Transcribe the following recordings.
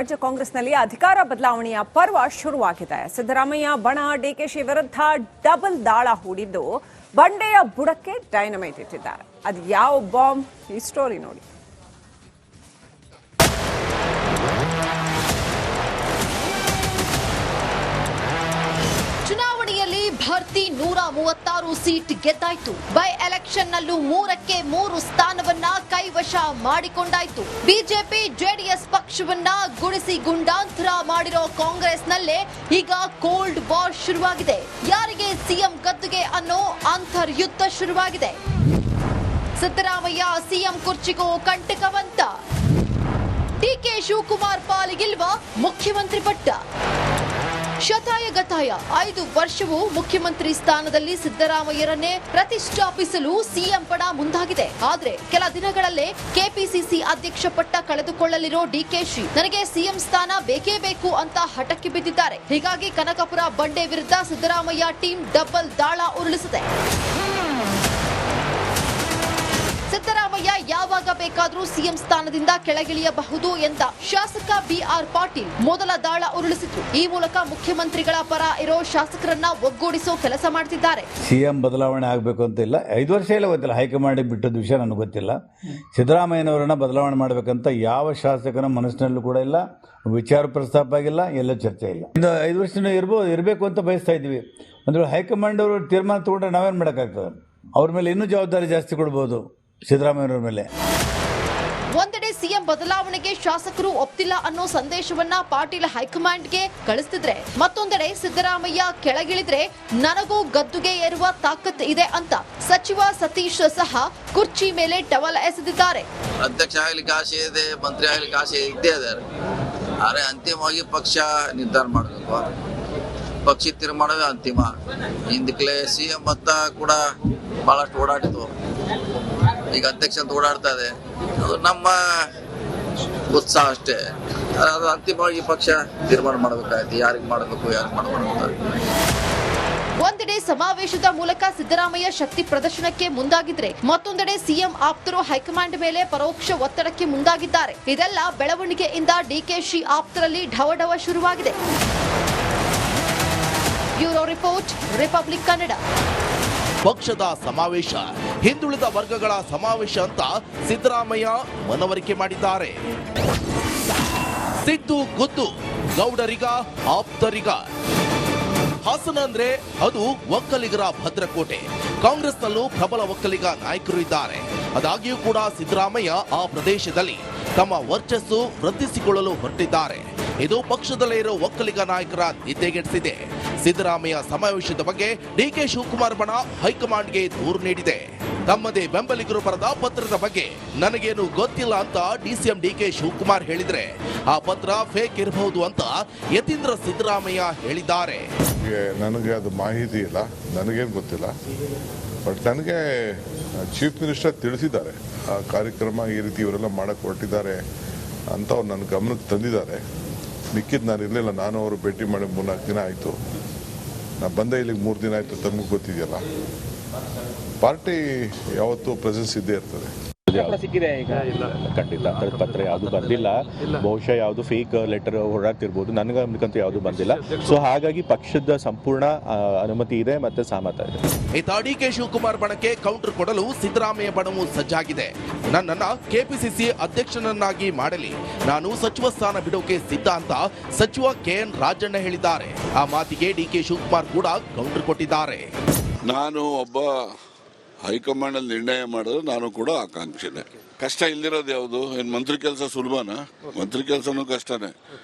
ರಾಜ್ಯ ಕಾಂಗ್ರೆಸ್ನಲ್ಲಿ ಅಧಿಕಾರ ಬದಲಾವಣೆಯ ಪರ್ವ ಶುರುವಾಗಿದೆ. ಸಿದ್ದರಾಮಯ್ಯ ಬಣ ಡಿಕೆಶಿ ವಿರುದ್ಧ ಡಬಲ್ ದಾಳ ಹೂಡಿದ್ದು ಬಂಡೆಯ ಬುಡಕ್ಕೆ ಡೈನಮೈಟ್ ಇಟ್ಟಿದ್ದಾರೆ. ಅದು ಯಾವ ಬಾಂಬ್? ಈ ಸ್ಟೋರಿ ನೋಡಿ. ಚುನಾವಣೆಯಲ್ಲಿ ಭರ್ತಿ 136 ಸೀಟ್ ಗೆದ್ದಾಯ್ತು. ಬೈ ಎಲೆಕ್ಷನ್ ನಲ್ಲೂ 3ಕ್ಕೆ 3 ಸ್ಥಾನವನ್ನ ಕೈವಶ ಮಾಡಿಕೊಂಡಾಯ್ತು. ಬಿಜೆಪಿ ಜೆಡಿಎಸ್ ಪಕ್ಷವನ್ನ ಗುಡಿಸಿ ಗುಂಡಾಂತರ ಮಾಡಿರೋ ಕಾಂಗ್ರೆಸ್ನಲ್ಲೇ ಈಗ ಕೋಲ್ಡ್ ವಾರ್ ಶುರುವಾಗಿದೆ. ಯಾರಿಗೆ ಸಿಎಂ ಗದ್ದುಗೆ ಅನ್ನೋ ಅಂತರ್ಯುದ್ಧ ಶುರುವಾಗಿದೆ. ಸಿದ್ದರಾಮಯ್ಯ ಸಿಎಂ ಕುರ್ಚಿಗೂ ಕಂಟಕವಂತ. ಡಿಕೆ ಶಿವಕುಮಾರ್ ಪಾಲಿಗಿಲ್ವಾ ಮುಖ್ಯಮಂತ್ರಿ ಪಟ್ಟ? ಶತಾಯ ಗತಾಯ 5 ವರ್ಷವೂ ಮುಖ್ಯಮಂತ್ರಿ ಸ್ಥಾನದಲ್ಲಿ ಸಿದ್ದರಾಮಯ್ಯರನ್ನೇ ಪ್ರತಿಷ್ಠಾಪಿಸಲು ಸಿಎಂ ಪಡ ಮುಂದಾಗಿದೆ. ಆದ್ರೆ ಕೆಲ ದಿನಗಳಲ್ಲೇ ಕೆಪಿಸಿಸಿ ಅಧ್ಯಕ್ಷ ಪಟ್ಟ ಕಳೆದುಕೊಳ್ಳಲಿರೋ ಡಿಕೆಶಿ ನನಗೆ ಸಿಎಂ ಸ್ಥಾನ ಬೇಕೇ ಬೇಕು ಅಂತ ಹಠಕ್ಕೆ ಬಿದ್ದಿದ್ದಾರೆ. ಹೀಗಾಗಿ ಕನಕಪುರ ಬಂಡೆ ವಿರುದ್ಧ ಸಿದ್ದರಾಮಯ್ಯ ಟೀಮ್ ಡಬಲ್ ದಾಳ ಉರುಳಿಸಿದೆ. ಸಿದ್ದರಾಮಯ್ಯ ಯಾವಾಗ ಬೇಕಾದರೂ ಸಿಎಂ ಸ್ಥಾನದಿಂದ ಕೆಳಗಿಳಿಯಬಹುದು ಎಂದ ಶಾಸಕ ಬಿಆರ್ ಪಾಟೀಲ್ ಮೊದಲ ದಾಳ ಉರುಳಿಸಿದ್ರು. ಈ ಮೂಲಕ ಮುಖ್ಯಮಂತ್ರಿಗಳ ಪರ ಇರೋ ಶಾಸಕರನ್ನ ಒಗ್ಗೂಡಿಸೋ ಕೆಲಸ ಮಾಡ್ತಿದ್ದಾರೆ. ಸಿಎಂ ಬದಲಾವಣೆ ಆಗಬೇಕು ಅಂತ ಇಲ್ಲ, 5 ವರ್ಷ ಇಲ್ಲ ಗೊತ್ತಿಲ್ಲ, ಹೈಕಮಾಂಡ್ ಬಿಟ್ಟದ ವಿಷಯ ನನಗೆ ಗೊತ್ತಿಲ್ಲ. ಸಿದ್ದರಾಮಯ್ಯನವರನ್ನ ಬದಲಾವಣೆ ಮಾಡಬೇಕಂತ ಯಾವ ಶಾಸಕನ ಮನಸ್ಸಿನಲ್ಲೂ ಕೂಡ ಇಲ್ಲ, ವಿಚಾರ ಪ್ರಸ್ತಾಪ ಆಗಿಲ್ಲ, ಎಲ್ಲ ಚರ್ಚೆ ಇಲ್ಲ. ಇನ್ನು 5 ವರ್ಷ ಇರಬೇಕು ಅಂತ ಬಯಸ್ತಾ ಇದ್ವಿ. ಅಂದ್ರೆ ಹೈಕಮಾಂಡ್ ಅವರು ತೀರ್ಮಾನ ತಗೊಂಡ್ರೆ ನಾವೇನು ಮಾಡೋಕ್ಕಾಗ್ತದೆ? ಅವ್ರ ಮೇಲೆ ಇನ್ನೂ ಜವಾಬ್ದಾರಿ ಜಾಸ್ತಿ ಕೊಡ್ಬೋದು ಸಿದ್ದರಾಮಯ್ಯನವ್ರ ಮೇಲೆ. ಒಂದೆಡೆ ಸಿಎಂ ಬದಲಾವಣೆಗೆ ಶಾಸಕರು ಒಪ್ತಿಲ್ಲ ಅನ್ನೋ ಸಂದೇಶವನ್ನ ಪಾಟೀಲ್ ಹೈಕಮಾಂಡ್ಗೆ ಕಳಿಸ್ತಿದ್ರೆ, ಮತ್ತೊಂದೆಡೆ ಸಿದ್ದರಾಮಯ್ಯ ಕೆಳಗಿಳಿದ್ರೆ ನನಗೂ ಗದ್ದುಗೆ ಏರುವ ತಾಕತ್ ಇದೆ ಅಂತ ಸಚಿವ ಸತೀಶ್ ಸಹ ಕುರ್ಚಿ ಮೇಲೆ ಟವಲ್ ಎಸೆದಿದ್ದಾರೆ. ಅಧ್ಯಕ್ಷ ಆಗ್ಲಿಕ್ಕೆ ಆಸೆ ಇದೆ, ಮಂತ್ರಿ ಆಗ್ಲಿಕ್ಕೆ ಆಸೆ ಇದ್ದೇ ಇದ್ದಾರೆ. ಆದರೆ ಅಂತಿಮವಾಗಿ ಪಕ್ಷ ನಿರ್ಧಾರ ಮಾಡಬೇಕು. ಪಕ್ಷ ತೀರ್ಮಾನವೇ ಅಂತಿಮ. ಹಿಂದಕ್ಕೆ ಸಿಎಂ ಮತ್ತ ಕೂಡ ಬಹಳಷ್ಟು ಓಡಾಡಿತು. ಈಗ ಅಧ್ಯಕ್ಷ ಅಂತ ಓಡಾಡ್ತಾ ಇದೆ. ಅದು ನಮ್ಮ ಉತ್ಸಾಹ ಅಷ್ಟೇ. ಅದು ಅಂತಿಮವಾಗಿ ಪಕ್ಷ ತೀರ್ಮಾನ ಮಾಡಬೇಕಾಯ್ತು, ಯಾರಿಗೆ ಮಾಡಬೇಕು, ಯಾರಿಗೆ ಮಾಡಬಾರ್ದು. ಒಂದೆಡೆ ಸಮಾವೇಶದ ಮೂಲಕ ಸಿದ್ದರಾಮಯ್ಯ ಶಕ್ತಿ ಪ್ರದರ್ಶನಕ್ಕೆ ಮುಂದಾಗಿದ್ರೆ, ಮತ್ತೊಂದೆಡೆ ಸಿಎಂ ಆಪ್ತರು ಹೈಕಮಾಂಡ್ ಮೇಲೆ ಪರೋಕ್ಷ ಒತ್ತಡಕ್ಕೆ ಮುಂದಾಗಿದ್ದಾರೆ. ಇದೆಲ್ಲ ಬೆಳವಣಿಗೆಯಿಂದ ಡಿಕೆಶಿ ಆಪ್ತರಲ್ಲಿ ಢವಢವ ಶುರುವಾಗಿದೆ. Bureau report, republic Kannada. ಪಕ್ಷದ ಸಮಾವೇಶ, ಹಿಂದುಳಿದ ವರ್ಗಗಳ ಸಮಾವೇಶ ಅಂತ ಸಿದ್ದರಾಮಯ್ಯ ಮನವರಿಕೆ ಮಾಡಿದ್ದಾರೆ. ಸಿದ್ದು ಗುದ್ದು, ಗೌಡರಿಗ ಆಪ್ತರಿಗ. ಹಾಸನ ಅಂದ್ರೆ ಅದು ಒಕ್ಕಲಿಗರ ಭದ್ರಕೋಟೆ. ಕಾಂಗ್ರೆಸ್ನಲ್ಲೂ ಪ್ರಬಲ ಒಕ್ಕಲಿಗ ನಾಯಕರು ಇದ್ದಾರೆ. ಆದಾಗ್ಯೂ ಕೂಡ ಸಿದ್ದರಾಮಯ್ಯ ಆ ಪ್ರದೇಶದಲ್ಲಿ ತಮ್ಮ ವರ್ಚಸ್ಸು ವೃದ್ಧಿಸಿಕೊಳ್ಳಲು ಹೊರಟಿದ್ದಾರೆ. ಇದು ಪಕ್ಷದಲ್ಲೇ ಇರೋ ಒಕ್ಕಲಿಗ ನಾಯಕರ ನಿದ್ದೆಗೆಡಿಸಿದೆ. ಸಿದ್ದರಾಮಯ್ಯ ಸಮಾವೇಶದ ಬಗ್ಗೆ ಡಿಕೆ ಶಿವಕುಮಾರ್ ಬಣ ಹೈಕಮಾಂಡ್ಗೆ ದೂರು ನೀಡಿದೆ. ತಮ್ಮದೇ ಬೆಂಬಲಿಗರು ಬರೆದ ಪತ್ರದ ಬಗ್ಗೆ ನನಗೇನು ಗೊತ್ತಿಲ್ಲ ಅಂತ ಡಿಸಿಎಂ ಡಿಕೆ ಶಿವಕುಮಾರ್ ಹೇಳಿದ್ರೆ, ಆ ಪತ್ರ ಫೇಕ್ ಇರಬಹುದು ಅಂತ ಯತೀಂದ್ರ ಸಿದ್ದರಾಮಯ್ಯ ಹೇಳಿದ್ದಾರೆ. ನನಗೆ ಅದು ಮಾಹಿತಿ ಇಲ್ಲ, ನನಗೇನು ಗೊತ್ತಿಲ್ಲ. ಬಟ್ ನನಗೆ ಚೀಫ್ ಮಿನಿಸ್ಟರ್ ತಿಳಿಸಿದ್ದಾರೆ, ಆ ಕಾರ್ಯಕ್ರಮ ಈ ರೀತಿ ಇವರೆಲ್ಲ ಮಾಡಕ್ಕೆ ಹೊರಟಿದ್ದಾರೆ ಅಂತ ಅವ್ರು ನನ್ನ ಗಮನಕ್ಕೆ ತಂದಿದ್ದಾರೆ. ಮಿಕ್ಕಿದ್ದು ನಾನು ಇರಲಿಲ್ಲ. ನಾನು ಅವರು ಭೇಟಿ ಮಾಡಿ 3-4 ದಿನ ಆಯಿತು. ನಾನು ಬಂದೆ ಇಲ್ಲಿಗೆ 3 ದಿನ ಆಯಿತು. ತಮಗೆ ಗೊತ್ತಿದೆಯಲ್ಲ, ಪಾರ್ಟಿ ಯಾವತ್ತೂ ಪ್ರೆಸೆನ್ಸ್ ಇದ್ದೇ ಇರ್ತದೆ. ಖಂಡಿತ ಪತ್ರ ಯಾವುದು ಬಂದಿಲ್ಲ. ಬಹುಶಃ ಯಾವುದು ಫೇಕ್ ಲೆಟರ್ ಹೊರಡ್ತಿರ್ಬೋದು, ನನಗಂತೂ ಯಾವುದು ಬಂದಿಲ್ಲ. ಸೊ ಹಾಗಾಗಿ ಪಕ್ಷದ ಸಂಪೂರ್ಣ ಅನುಮತಿ ಇದೆ ಮತ್ತೆ ಸಹಮತ ಇದೆ. ಇತ್ತ ಡಿಕೆ ಶಿವಕುಮಾರ್ ಬಣಕ್ಕೆ ಕೌಂಟರ್ ಕೊಡಲು ಸಿದ್ದರಾಮಯ್ಯ ಬಣವು ಸಜ್ಜಾಗಿದೆ. ನನ್ನನ್ನ ಕೆಪಿಸಿಸಿ ಅಧ್ಯಕ್ಷನನ್ನಾಗಿ ಮಾಡಲಿ, ನಾನು ಸಚಿವ ಸ್ಥಾನ ಬಿಡೋಕೆ ಸಿದ್ಧ ಅಂತ ಸಚಿವ ಕೆಎನ್ ರಾಜಣ್ಣ ಹೇಳಿದ್ದಾರೆ. ಆ ಮಾತಿಗೆ ಡಿಕೆ ಶಿವಕುಮಾರ್ ಕೂಡ ಕೌಂಟರ್ ಕೊಟ್ಟಿದ್ದಾರೆ. ನಾನು ಒಬ್ಬ ಹೈಕಮಾಂಡ್ ಅಲ್ಲಿ ನಿರ್ಣಯ ಮಾಡಿದ್ರೆ ನಾನು ಕೂಡ ಆಕಾಂಕ್ಷಿನೇ. ಕಷ್ಟ ಇಲ್ದಿರೋದು ಯಾವುದು? ಏನು ಮಂತ್ರಿ ಕೆಲಸ ಸುಲಭನಾ? ಮಂತ್ರಿ ಕೆಲಸನೂ ಕಷ್ಟನೇ.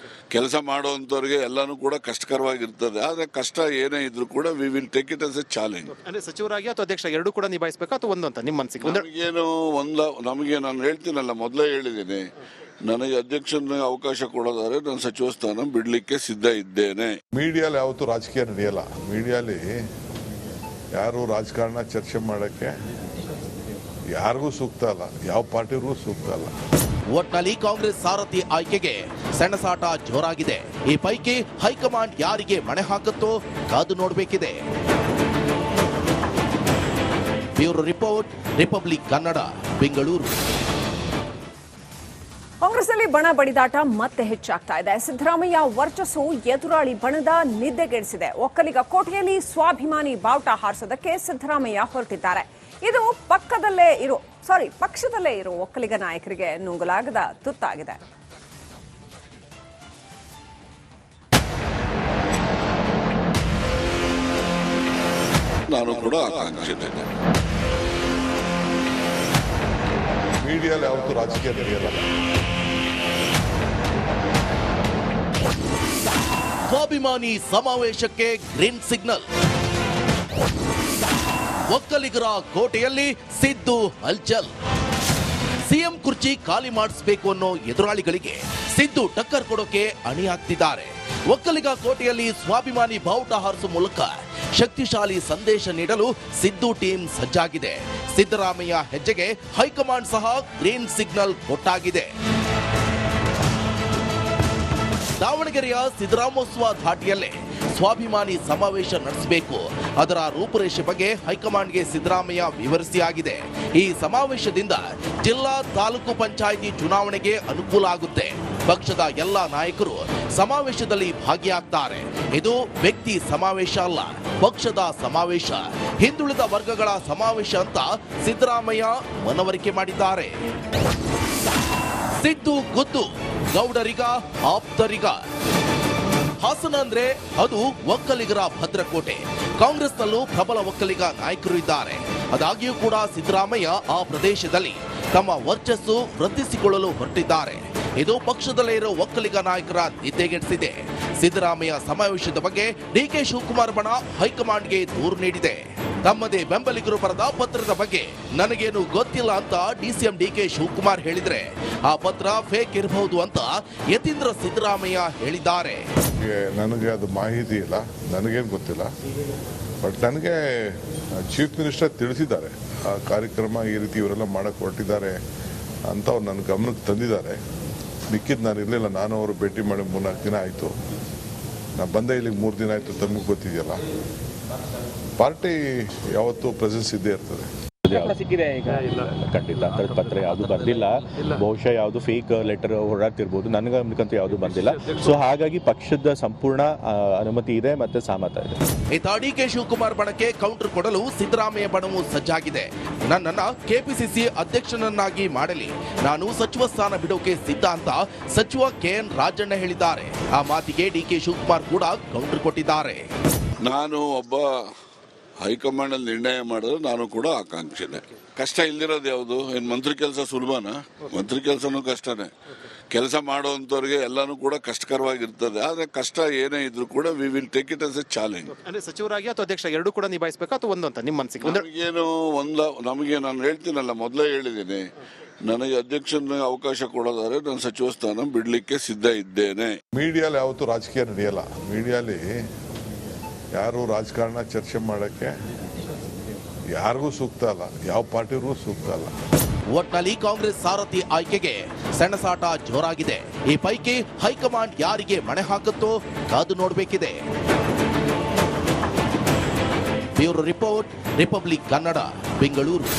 ಕೆಲಸ ಮಾಡುವಂಥವ್ರಿಗೆ ಎಲ್ಲಾನು ಕೂಡ ಕಷ್ಟಕರವಾಗಿರ್ತದೆ. ಆದರೆ ಕಷ್ಟ ಏನೇ ಇದ್ರೂ ಕೂಡ we will take it as A challenge. ಅಂದ್ರೆ ಸಚಿವರಾಗಿ ಅಥವಾ ಅಧ್ಯಕ್ಷ ಎರಡೂ ಕೂಡ ನಿಭಾಯಿಸಬೇಕಾ ಅಥವಾ ಒಂದು ಅಂತ ನಿಮ್ಮ ಮನಸ್ಸಿಗೆ? ನಮಗೆ ನಾನು ಹೇಳ್ತೀನಲ್ಲ, ಮೊದಲೇ ಹೇಳಿದ್ದೀನಿ, ನನಗೆ ಅಧ್ಯಕ್ಷನ ಅವಕಾಶ ಕೊಡೋದಾದ್ರೆ ನಾನು ಸಚಿವ ಸ್ಥಾನ ಬಿಡ್ಲಿಕ್ಕೆ ಸಿದ್ಧ ಇದ್ದೇನೆ. ಮೀಡಿಯಾಲಿ ಯಾವತ್ತೂ ರಾಜಕೀಯ ನಡೆಯಲ್ಲ. ಮೀಡಿಯಾಲಿ ಯಾರು ರಾಜಕಾರಣ ಚರ್ಚೆ ಮಾಡೋಕ್ಕೆ ಯಾರಿಗೂ ಸೂಕ್ತ ಅಲ್ಲ, ಯಾವ ಪಾರ್ಟಿಗೂ ಸೂಕ್ತ ಅಲ್ಲ. ಒಟ್ನಲ್ಲಿ ಕಾಂಗ್ರೆಸ್ ಸಾರಥಿ ಆಯ್ಕೆಗೆ ಸೆಣಸಾಟ ಜೋರಾಗಿದೆ. ಈ ಪೈಕಿ ಹೈಕಮಾಂಡ್ ಯಾರಿಗೆ ಮಣೆ ಹಾಕುತ್ತೋ ಕಾದು ನೋಡಬೇಕಿದೆ. Bureau report, republic Kannada, Bengaluru. ಕಾಂಗ್ರೆಸ್ನಲ್ಲಿ ಬಣ ಬಡಿದಾಟ ಮತ್ತೆ ಹೆಚ್ಚಾಗ್ತಾ ಇದೆ. ಸಿದ್ದರಾಮಯ್ಯ ವರ್ಚಸ್ಸು ಎದುರಾಳಿ ಬಣದ ನಿದ್ದೆಗೆಡಿಸಿದೆ. ಒಕ್ಕಲಿಗ ಕೋಟೆಯಲ್ಲಿ ಸ್ವಾಭಿಮಾನಿ ಬಾವುಟ ಹಾರಿಸೋದಕ್ಕೆ ಸಿದ್ದರಾಮಯ್ಯ ಹೊರಟಿದ್ದಾರೆ. ಇದು ಪಕ್ಷದಲ್ಲೇ ಇರೋ ಒಕ್ಕಲಿಗ ನಾಯಕರಿಗೆ ನುಂಗಲಾಗದ ತುತ್ತಾಗಿದೆ. ನಾನು ಕೂಡ ಆಕಾಂಕ್ಷಿತೆ. ಮೀಡಿಯಲ್ಲಿ ಯಾವತ್ತೂ ರಾಜಕೀಯ ನಡೆಯಲ್ಲ. ಸ್ವಾಭಿಮಾನಿ ಸಮಾವೇಶಕ್ಕೆ ಗ್ರೀನ್ ಸಿಗ್ನಲ್. ಒಕ್ಕಲಿಗರ ಕೋಟೆಯಲ್ಲಿ ಸಿದ್ದು ಹಲ್ಚಲ್. ಸಿಎಂ ಕುರ್ಚಿ ಖಾಲಿ ಮಾಡಿಸಬೇಕು ಅನ್ನೋ ಎದುರಾಳಿಗಳಿಗೆ ಸಿದ್ದು ಟಕ್ಕರ್ ಕೊಡೋಕೆ ಅಣಿಯಾಗ್ತಿದ್ದಾರೆ. ಒಕ್ಕಲಿಗ ಕೋಟೆಯಲ್ಲಿ ಸ್ವಾಭಿಮಾನಿ ಬಾವುಟ ಹಾರಿಸುವ ಮೂಲಕ ಶಕ್ತಿಶಾಲಿ ಸಂದೇಶ ನೀಡಲು ಸಿದ್ದು ಟೀಮ್ ಸಜ್ಜಾಗಿದೆ. ಸಿದ್ದರಾಮಯ್ಯ ಹೆಜ್ಜೆಗೆ ಹೈಕಮಾಂಡ್ ಸಹ ಗ್ರೀನ್ ಸಿಗ್ನಲ್ ಕೊಟ್ಟಾಗಿದೆ. ದಾವಣಗೆರೆಯ ಸಿದ್ದರಾಮೋತ್ಸವ ಘಾಟಿಯಲ್ಲೇ ಸ್ವಾಭಿಮಾನಿ ಸಮಾವೇಶ ನಡೆಸಬೇಕು. ಅದರ ರೂಪುರೇಷೆ ಬಗ್ಗೆ ಹೈಕಮಾಂಡ್ಗೆ ಸಿದ್ದರಾಮಯ್ಯ ವಿವರಿಸಿಯಾಗಿದೆ. ಈ ಸಮಾವೇಶದಿಂದ ಜಿಲ್ಲಾ ತಾಲೂಕು ಪಂಚಾಯಿತಿ ಚುನಾವಣೆಗೆ ಅನುಕೂಲ ಆಗುತ್ತೆ. ಪಕ್ಷದ ಎಲ್ಲ ನಾಯಕರು ಸಮಾವೇಶದಲ್ಲಿ ಭಾಗಿಯಾಗ್ತಾರೆ. ಇದು ವ್ಯಕ್ತಿ ಸಮಾವೇಶ ಅಲ್ಲ, ಪಕ್ಷದ ಸಮಾವೇಶ, ಹಿಂದುಳಿದ ವರ್ಗಗಳ ಸಮಾವೇಶ ಅಂತ ಸಿದ್ದರಾಮಯ್ಯ ಮನವರಿಕೆ ಮಾಡಿದ್ದಾರೆ. ಸಿದ್ದು ಗುದ್ದು ಗೌಡರಿಗ ಆಪ್ತರಿಗ. ಹಾಸನ ಅಂದ್ರೆ ಅದು ಒಕ್ಕಲಿಗರ ಭದ್ರಕೋಟೆ. ಕಾಂಗ್ರೆಸ್ನಲ್ಲೂ ಪ್ರಬಲ ಒಕ್ಕಲಿಗ ನಾಯಕರು ಇದ್ದಾರೆ. ಆದಾಗ್ಯೂ ಕೂಡ ಸಿದ್ದರಾಮಯ್ಯ ಆ ಪ್ರದೇಶದಲ್ಲಿ ತಮ್ಮ ವರ್ಚಸ್ಸು ವೃದ್ಧಿಸಿಕೊಳ್ಳಲು ಹೊರಟಿದ್ದಾರೆ. ಇದು ಪಕ್ಷದಲ್ಲೇ ಇರೋ ಒಕ್ಕಲಿಗ ನಾಯಕರ ನಿದ್ದೆಗೆಡಿಸಿದೆ. ಸಿದ್ದರಾಮಯ್ಯ ಸಮಾವೇಶದ ಬಗ್ಗೆ ಡಿಕೆ ಶಿವಕುಮಾರ್ ಬಣ ಹೈಕಮಾಂಡ್ಗೆ ದೂರು ನೀಡಿದೆ. ತಮ್ಮದೇ ಬೆಂಬಲಿಗರು ಬರೆದ ಪತ್ರದ ಬಗ್ಗೆ ನನಗೇನು ಗೊತ್ತಿಲ್ಲ ಅಂತ ಡಿಸಿಎಂ ಡಿಕೆ ಶಿವಕುಮಾರ್ ಹೇಳಿದ್ರೆ ಆ ಪತ್ರ ಫೇಕ್ ಇರಬಹುದು ಅಂತ ಯತೀಂದ್ರ ಸಿದ್ದರಾಮಯ್ಯ ಹೇಳಿದ್ದಾರೆ. ನನಗೆ ಅದು ಮಾಹಿತಿ ಇಲ್ಲ, ನನಗೇನು ಗೊತ್ತಿಲ್ಲ. ಬಟ್ ನನಗೆ ಚೀಫ್ ಮಿನಿಸ್ಟರ್ ತಿಳಿಸಿದ್ದಾರೆ ಆ ಕಾರ್ಯಕ್ರಮ ಈ ರೀತಿ ಇವರೆಲ್ಲ ಮಾಡಕ್ಕೆ ಹೊರಟಿದ್ದಾರೆ ಅಂತ ಅವ್ರು ನನ್ನ ಗಮನಕ್ಕೆ ತಂದಿದ್ದಾರೆ. ಮಿಕ್ಕಿದ್ದು ನಾನು ಇರಲಿಲ್ಲ. ನಾನು ಅವರು ಭೇಟಿ ಮಾಡಿ 3-4 ದಿನ ಆಯಿತು. ನಾನು ಬಂದೆ ಇಲ್ಲಿಗೆ 3 ದಿನ ಆಯಿತು. ತಮಗೆ ಗೊತ್ತಿದೆಯಲ್ಲ, ಪಾರ್ಟಿ ಯಾವತ್ತೂ ಪ್ರೆಸೆನ್ಸ್ ಇದ್ದೇ ಇರ್ತದೆ. ಖಂಡಿತ ಅಂತರದ ಪತ್ರ ಯಾವುದು ಬಂದಿಲ್ಲ. ಬಹುಶಃ ಯಾವುದು ಫೇಕ್ ಲೆಟರ್ ಹೊರಡ್ತಿರ್ಬೋದು. ನನಗಂತೂ ಯಾವುದು ಬಂದಿಲ್ಲ. ಸೊ ಹಾಗಾಗಿ ಪಕ್ಷದ ಸಂಪೂರ್ಣ ಅನುಮತಿ ಇದೆ ಮತ್ತೆ ಸಹಮತ ಇದೆ. ಇತ್ತ ಡಿಕೆ ಶಿವಕುಮಾರ್ ಬಣಕ್ಕೆ ಕೌಂಟರ್ ಕೊಡಲು ಸಿದ್ದರಾಮಯ್ಯ ಬಣವು ಸಜ್ಜಾಗಿದೆ. ನನ್ನನ್ನ ಕೆಪಿಸಿಸಿ ಅಧ್ಯಕ್ಷನನ್ನಾಗಿ ಮಾಡಲಿ, ನಾನು ಸಚಿವ ಸ್ಥಾನ ಬಿಡೋಕೆ ಸಿದ್ಧ ಅಂತ ಸಚಿವ ಕೆಎನ್ ರಾಜಣ್ಣ ಹೇಳಿದ್ದಾರೆ. ಆ ಮಾತಿಗೆ ಡಿಕೆ ಶಿವಕುಮಾರ್ ಕೂಡ ಕೌಂಟರ್ ಕೊಟ್ಟಿದ್ದಾರೆ. ನಾನು ಒಬ್ಬ ಹೈಕಮಾಂಡ್ ಅಲ್ಲಿ ನಿರ್ಣಯ ಮಾಡಿದ್ರೆ ನಾನು ಕೂಡ ಆಕಾಂಕ್ಷಿನೆ. ಕಷ್ಟ ಇಲ್ದಿರೋದು ಯಾವುದು? ಏನು ಮಂತ್ರಿ ಕೆಲಸ ಸುಲಭನಾ? ಮಂತ್ರಿ ಕೆಲಸನೂ ಕಷ್ಟನೇ. ಕೆಲಸ ಮಾಡುವಂತವ್ರಿಗೆ ಎಲ್ಲಾನು ಕೂಡ ಕಷ್ಟಕರವಾಗಿರ್ತದೆ. ಆದ್ರೆ ಕಷ್ಟ ಏನೇ ಇದ್ರು ಕೂಡ we will take it as A challenge. ಅಂದ್ರೆ ಸಚಿವರಾಗಿ ಅಥವಾ ಅಧ್ಯಕ್ಷ ಎರಡೂ ಕೂಡ ನಿಭಾಯಿಸಬೇಕು ಅಥವಾ ಒಂದು ಅಂತ ನಿಮ್ಮ ಮನಸ್ಸಿಗೆ? ನಮಗೆ ನಾನು ಹೇಳ್ತೀನಲ್ಲ, ಮೊದಲೇ ಹೇಳಿದ್ದೀನಿ, ನನಗೆ ಅಧ್ಯಕ್ಷನ ಅವಕಾಶ ಕೊಡೋದಾದ್ರೆ ನಾನು ಸಚಿವ ಸ್ಥಾನ ಬಿಡ್ಲಿಕ್ಕೆ ಸಿದ್ಧ ಇದ್ದೇನೆ. ಮೀಡಿಯಲ್ಲಿ ಯಾವತ್ತೂ ರಾಜಕೀಯ ನಡೆಯಲ್ಲ. ಮೀಡಿಯಲ್ಲಿ ಯಾರು ರಾಜಕಾರಣ ಚರ್ಚೆ ಮಾಡೋಕ್ಕೆ ಯಾರಿಗೂ ಸೂಕ್ತ ಅಲ್ಲ, ಯಾವ ಪಾರ್ಟಿಗೂ ಸೂಕ್ತ ಅಲ್ಲ. ಒಟ್ನಲ್ಲಿ ಕಾಂಗ್ರೆಸ್ ಸಾರಥಿ ಆಯ್ಕೆಗೆ ಸೆಣಸಾಟ ಜೋರಾಗಿದೆ. ಈ ಪೈಕಿ ಹೈಕಮಾಂಡ್ ಯಾರಿಗೆ ಮಣೆ ಹಾಕುತ್ತೋ ಕಾದು ನೋಡಬೇಕಿದೆ. Bureau report, republic Kannada, Bengaluru.